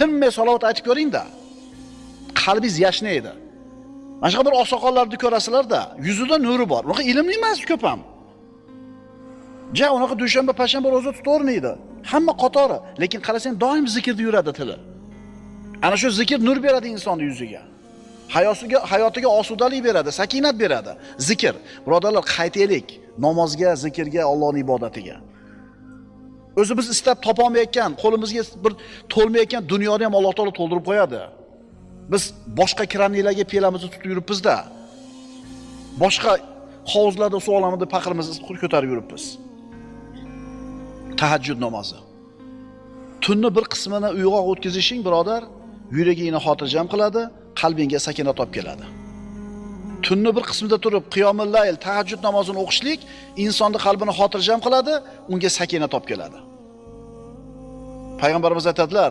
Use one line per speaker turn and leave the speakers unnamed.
tinmay salovat aytib ko'ring-da. Qalbingiz yashnaydi. Mana shu bir oqsoqollarni ko'rasizlar-da, yuzida nuri bor. Unaqa ilmli emas ko'p ham. Unaqa dushanba, payshanba roza tutavermaydi. Hamma qatori, lekin qarasang doim zikrda yuradi tili. Ana shu zikr nur beradi insonning yuziga. Hayotiga osudalik beradi, sakinat beradi. Zikr. Birodarlar, qaytaylik namozga, zikrga, Allohning ibodatiga. O'zimiz istab topolmayotgan, qo'limizga bir to'lmayotgan dunyoni ham Alloh taolo to'ldirib qo'yadi. Biz boshqa kraniylarga pelamizni tutib yuribmiz-da. Boshqa hovuzlarda suv olamida paqirimizni ko'tarib yuribmiz. Tahajjud namozi. Tunni bir qismini uyg'oq o'tkazishing, birodar, yuragingni xotirjam qiladi, qalbingga sakinat olib keladi. Tunni bir qismida turib qiyomul layl, tahajjud namozini o'qishlik insonning qalbini xotirjam qiladi, unga sakinat olib keladi. Payg'ambarimiz aytadilar: